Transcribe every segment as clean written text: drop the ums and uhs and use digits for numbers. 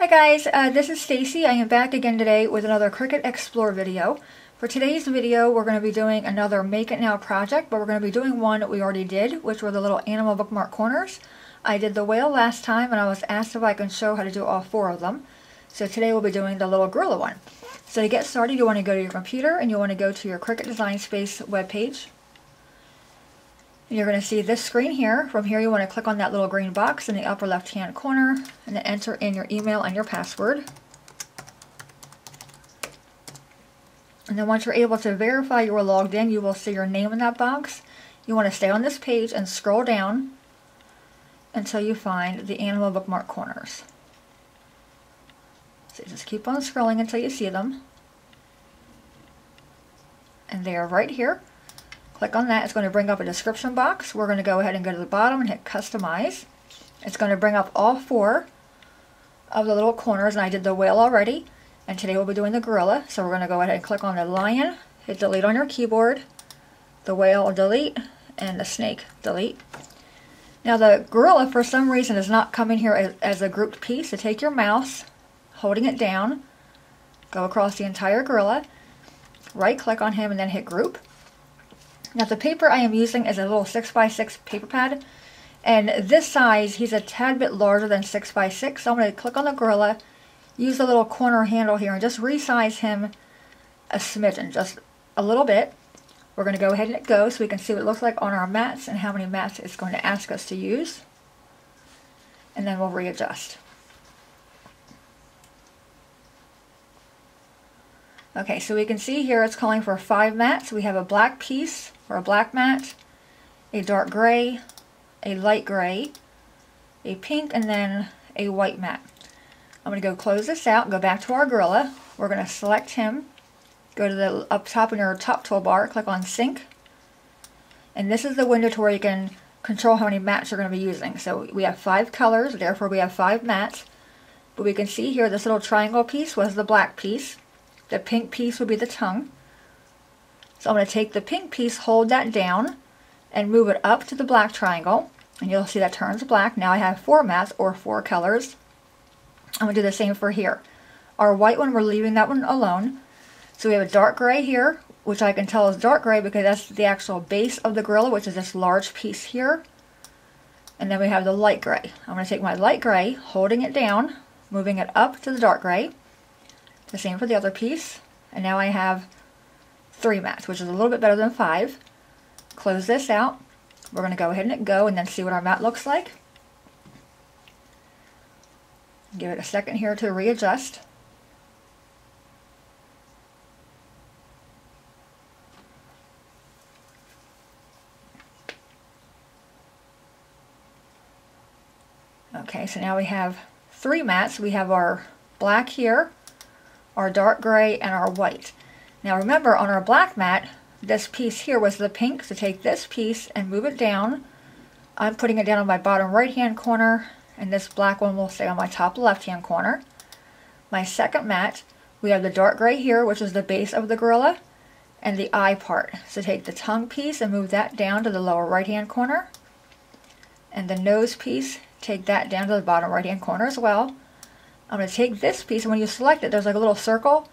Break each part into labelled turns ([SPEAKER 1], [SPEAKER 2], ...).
[SPEAKER 1] Hi guys, this is Stacy. I am back again today with another Cricut Explore video. For today's video, we're going to be doing another Make It Now project, but we're going to be doing one that we already did, which were the little animal bookmark corners. I did the whale last time, and I was asked if I can show how to do all 4 of them. So today we'll be doing the little gorilla one. So to get started, you want to go to your computer, and you want to go to your Cricut Design Space webpage. You're going to see this screen here. From here you want to click on that little green box in the upper left hand corner and then enter in your email and your password. And then once you're able to verify you are logged in, you will see your name in that box. You want to stay on this page and scroll down until you find the animal bookmark corners. So just keep on scrolling until you see them. And they are right here. Click on that. It's going to bring up a description box. We're going to go ahead and go to the bottom and hit Customize. It's going to bring up all 4 of the little corners, and I did the whale already. And today we'll be doing the gorilla. So we're going to go ahead and click on the lion, hit delete on your keyboard, the whale delete, and the snake delete. Now the gorilla for some reason is not coming here as a grouped piece. So take your mouse, holding it down, go across the entire gorilla, right click on him and then hit group. Now the paper I am using is a little 6x6 paper pad, and this size, he's a tad bit larger than 6x6, so I'm going to click on the gorilla, use the little corner handle here, and just resize him a smidgen, just a little bit. We're going to go ahead and hit go so we can see what it looks like on our mats and how many mats it's going to ask us to use, and then we'll readjust. Okay, so we can see here it's calling for 5 mats. We have a black piece, or a black mat, a dark gray, a light gray, a pink, and then a white mat. I'm going to go close this out, go back to our gorilla. We're going to select him, go to the up top in your top toolbar, click on Sync, and this is the window to where you can control how many mats you're going to be using. So we have 5 colors, therefore we have 5 mats, but we can see here this little triangle piece was the black piece. The pink piece would be the tongue. So I'm going to take the pink piece, hold that down, and move it up to the black triangle. And you'll see that turns black. Now I have 4 mats, or 4 colors. I'm going to do the same for here. Our white one, we're leaving that one alone. So we have a dark gray here, which I can tell is dark gray because that's the actual base of the gorilla, which is this large piece here. And then we have the light gray. I'm going to take my light gray, holding it down, moving it up to the dark gray. The same for the other piece, and now I have 3 mats, which is a little bit better than 5. Close this out. We're going to go ahead and hit go and then see what our mat looks like. Give it a second here to readjust. Okay, so now we have 3 mats. We have our black here, our dark gray, and our white. Now remember, on our black mat, this piece here was the pink, so take this piece and move it down. I'm putting it down on my bottom right hand corner, and this black one will stay on my top left hand corner. My second mat, we have the dark gray here, which is the base of the gorilla, and the eye part. So take the tongue piece and move that down to the lower right hand corner, and the nose piece, take that down to the bottom right hand corner as well. I'm going to take this piece, and when you select it, there's like a little circle.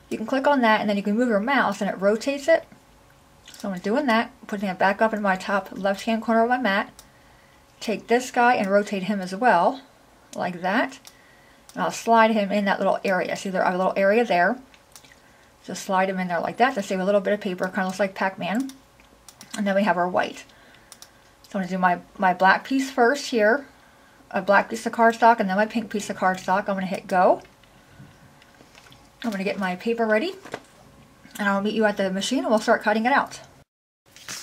[SPEAKER 1] You can click on that, and then you can move your mouse, and it rotates it. So I'm doing that, putting it back up in my top left-hand corner of my mat. Take this guy and rotate him as well, like that. And I'll slide him in that little area. See, there I have a little area there. Just slide him in there like that to save a little bit of paper. Kind of looks like Pac-Man. And then we have our white. So I'm going to do my black piece first here. A black piece of cardstock, and then my pink piece of cardstock. I'm going to hit go. I'm going to get my paper ready, and I'll meet you at the machine and we'll start cutting it out.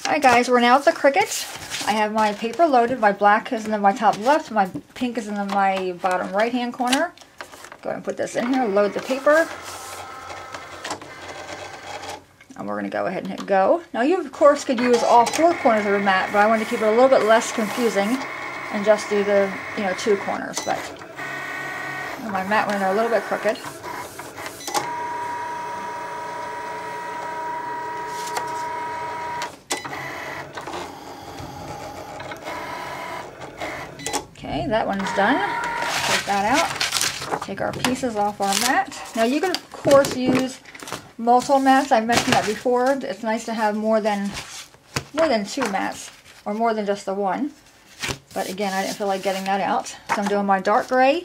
[SPEAKER 1] Alright guys, we're now at the Cricut. I have my paper loaded. My black is in my top left, my pink is in my bottom right hand corner. Go ahead and put this in here, load the paper. And we're going to go ahead and hit go. Now you of course could use all 4 corners of the mat, but I wanted to keep it a little bit less confusing and just do the 2 corners. But my mat went in there a little bit crooked. Okay, that one's done. Take that out. Take our pieces off our mat. Now you can of course use multiple mats. I mentioned that before. It's nice to have more than 2 mats, or more than just the one. But again, I didn't feel like getting that out. So I'm doing my dark gray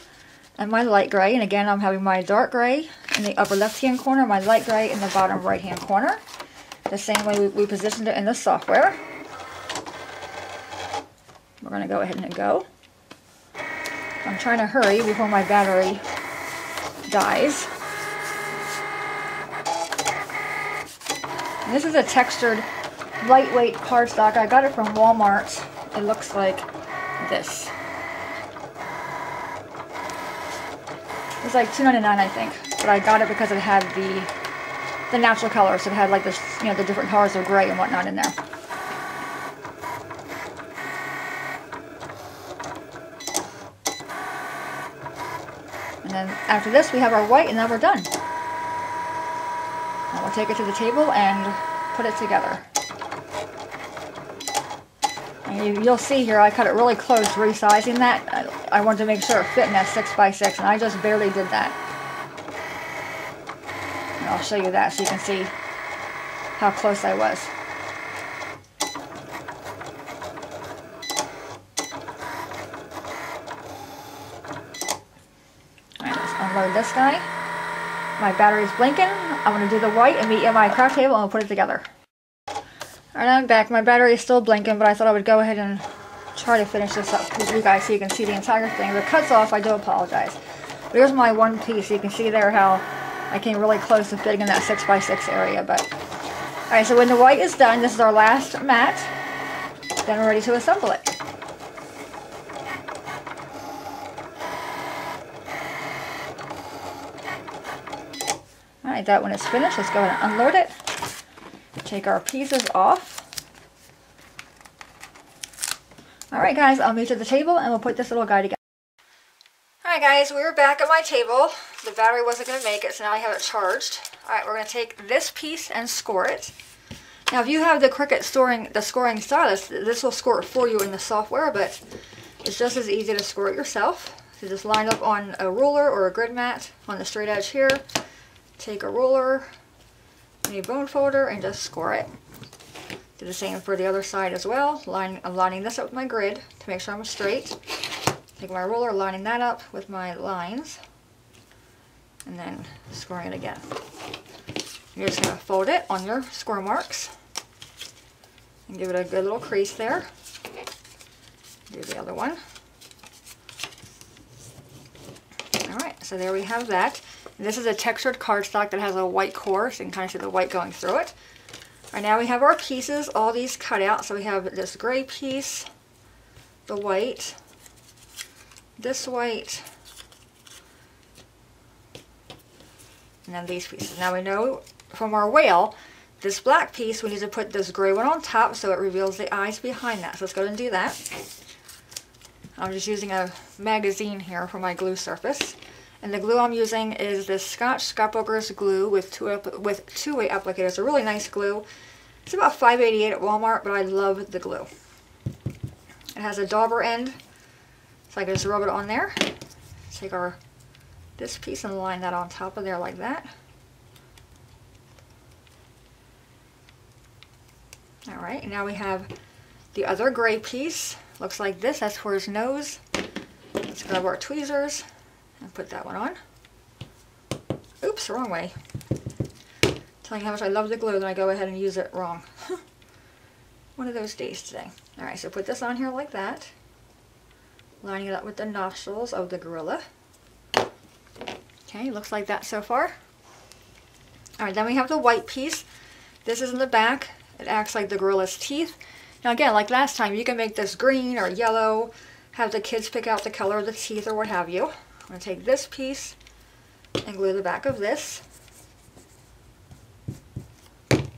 [SPEAKER 1] and my light gray. And again, I'm having my dark gray in the upper left-hand corner, my light gray in the bottom right-hand corner. The same way we positioned it in the software. We're going to go ahead and go. I'm trying to hurry before my battery dies. And this is a textured, lightweight cardstock. I got it from Walmart. It looks like this. It was like $2.99, I think, but I got it because it had the natural colors. It had like this, you know, the different colors of gray and whatnot in there. And then after this, we have our white, and then we're done. And we'll take it to the table and put it together. And you'll see here, I cut it really close, resizing that. I wanted to make sure it fit in that 6x6, and I just barely did that. And I'll show you that so you can see how close I was. Alright, let's unload this guy. My battery's blinking. I'm going to do the white and meet you at my craft table, and we'll put it together. Alright, I'm back. My battery is still blinking, but I thought I would go ahead and try to finish this up with you guys so you can see the entire thing. If it cuts off, I do apologize. But here's my one piece. You can see there how I came really close to fitting in that 6x6 area. But alright, so when the white is done, this is our last mat. Then we're ready to assemble it. Alright, that one is finished. Let's go ahead and unload it. Take our pieces off. Alright guys, I'll meet you at the table and we'll put this little guy together. Alright guys, we were back at my table. The battery wasn't going to make it, so now I have it charged. Alright, we're going to take this piece and score it. Now if you have the Cricut scoring stylus, this will score it for you in the software, but it's just as easy to score it yourself. So just line up on a ruler or a grid mat on the straight edge here. Take a ruler, a bone folder, and just score it. Do the same for the other side as well. I'm lining this up with my grid to make sure I'm straight. Take my ruler, lining that up with my lines, and then scoring it again. You're just going to fold it on your score marks and give it a good little crease there. Do the other one. Alright, so there we have that. This is a textured cardstock that has a white core, so you can kind of see the white going through it. Alright, now we have our pieces, all these cut out. So we have this gray piece, the white, this white, and then these pieces. Now we know from our whale, this black piece, we need to put this gray one on top so it reveals the eyes behind that. So let's go ahead and do that. I'm just using a magazine here for my glue surface. And the glue I'm using is this Scotch Scrapbooker's glue with two-way applicator. It's a really nice glue. It's about $5.88 at Walmart, but I love the glue. It has a dauber end, so I can just rub it on there. Take this piece and line that on top of there like that. Alright, now we have the other gray piece. Looks like this. That's for his nose. Let's grab our tweezers and put that one on. Oops, wrong way. Telling you how much I love the glue, then I go ahead and use it wrong. One of those days today. Alright, so put this on here like that. Lining it up with the nostrils of the gorilla. Okay, looks like that so far. Alright, then we have the white piece. This is in the back. It acts like the gorilla's teeth. Now again, like last time, you can make this green or yellow, have the kids pick out the color of the teeth or what have you. I'm going to take this piece and glue the back of this. And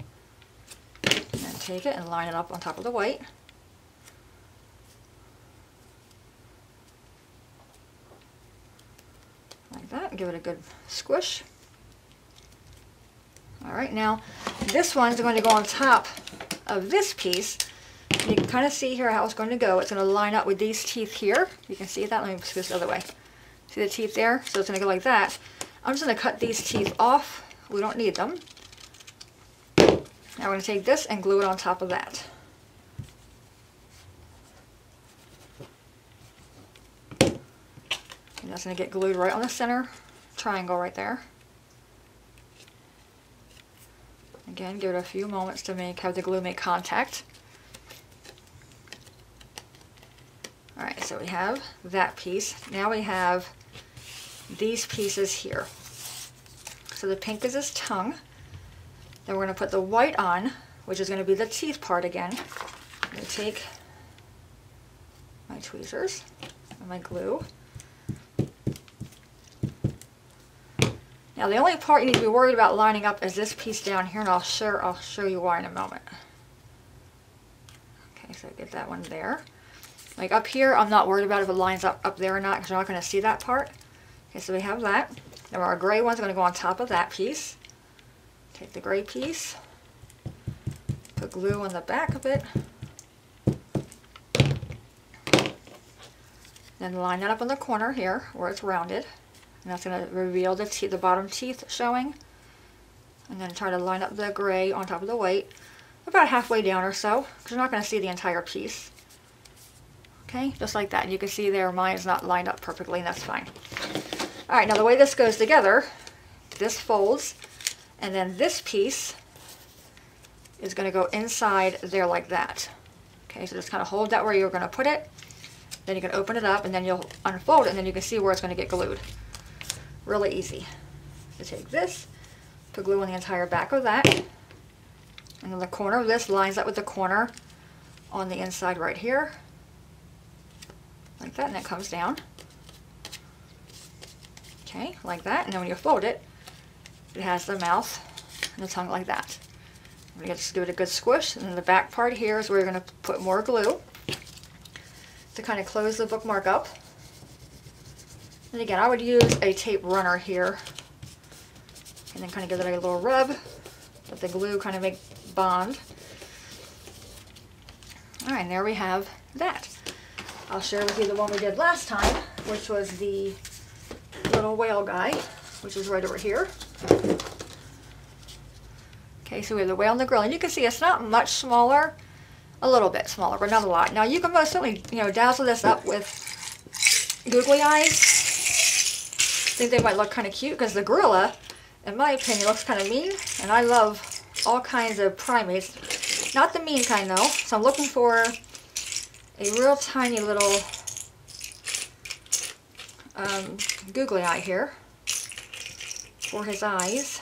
[SPEAKER 1] then take it and line it up on top of the white. Like that, give it a good squish. Alright, now this one's going to go on top of this piece. You can kind of see here how it's going to go. It's going to line up with these teeth here. You can see that. Let me scoot this the other way. See the teeth there? So it's going to go like that. I'm just going to cut these teeth off. We don't need them. Now we're going to take this and glue it on top of that. And that's going to get glued right on the center triangle right there. Again, give it a few moments to have the glue make contact. Alright, so we have that piece. Now we have these pieces here. So the pink is his tongue. Then we're going to put the white on, which is going to be the teeth part again. I'm going to take my tweezers and my glue. Now the only part you need to be worried about lining up is this piece down here, and I'll show you why in a moment. Okay, so get that one there. Like up here, I'm not worried about if it lines up there or not, because you're not going to see that part. Okay, so we have that. Now our gray one's going to go on top of that piece. Take the gray piece, put glue on the back of it, then line that up on the corner here where it's rounded, and that's going to reveal the bottom teeth showing. And then try to line up the gray on top of the white, about halfway down or so, because you're not going to see the entire piece. Okay, just like that. And you can see there mine is not lined up perfectly, and that's fine. Alright, now the way this goes together, this folds, and then this piece is going to go inside there like that. Okay, so just kind of hold that where you're going to put it. Then you can open it up, and then you'll unfold it, and then you can see where it's going to get glued. Really easy. So take this, put glue on the entire back of that, and then the corner of this lines up with the corner on the inside right here. Like that, and it comes down. Okay, like that, and then when you fold it, it has the mouth and the tongue like that. I'm going to just give it a good squish, and then the back part here is where you're going to put more glue to kind of close the bookmark up. And again, I would use a tape runner here, and then kind of give it a little rub, let the glue kind of make bond. Alright, and there we have that. I'll share with you the one we did last time, which was the little whale guy, which is right over here. Okay, so we have the whale and the girl, and you can see it's not much smaller, a little bit smaller, but not a lot. Now you can most certainly, dazzle this up with googly eyes. I think they might look kind of cute, because the gorilla, in my opinion, looks kind of mean, and I love all kinds of primates. Not the mean kind though, so I'm looking for a real tiny little googly eye here for his eyes.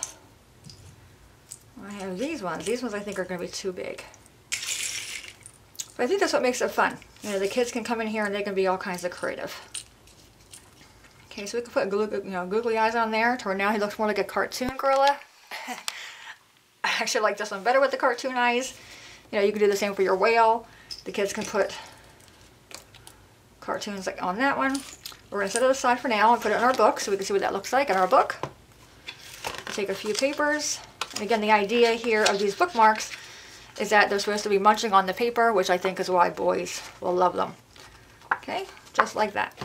[SPEAKER 1] I have these ones. These ones I think are going to be too big. But I think that's what makes it fun. The kids can come in here and they can be all kinds of creative. Okay, so we can put googly eyes on there to where now he looks more like a cartoon gorilla. I actually like this one better with the cartoon eyes. You can do the same for your whale. The kids can put cartoons like on that one. We're going to set it aside for now and put it in our book so we can see what that looks like in our book. We'll take a few papers. And again, the idea here of these bookmarks is that they're supposed to be munching on the paper, which I think is why boys will love them. Okay, just like that.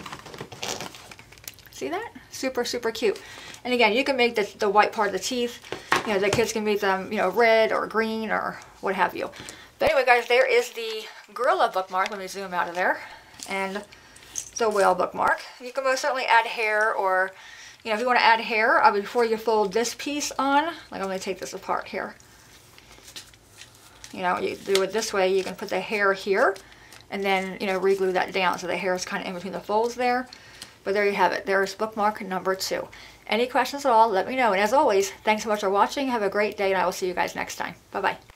[SPEAKER 1] See that? Super, super cute. And again, you can make the white part of the teeth. The kids can make them, red or green or what have you. But anyway, guys, there is the gorilla bookmark. Let me zoom out of there. And the whale bookmark. You can most certainly add hair, or if you want to add hair, before you fold this piece on, like I'm going to take this apart here. You do it this way, you can put the hair here, and then, re-glue that down so the hair is kind of in between the folds there. But there you have it. There's bookmark number 2. Any questions at all, let me know. And as always, thanks so much for watching. Have a great day, and I will see you guys next time. Bye-bye.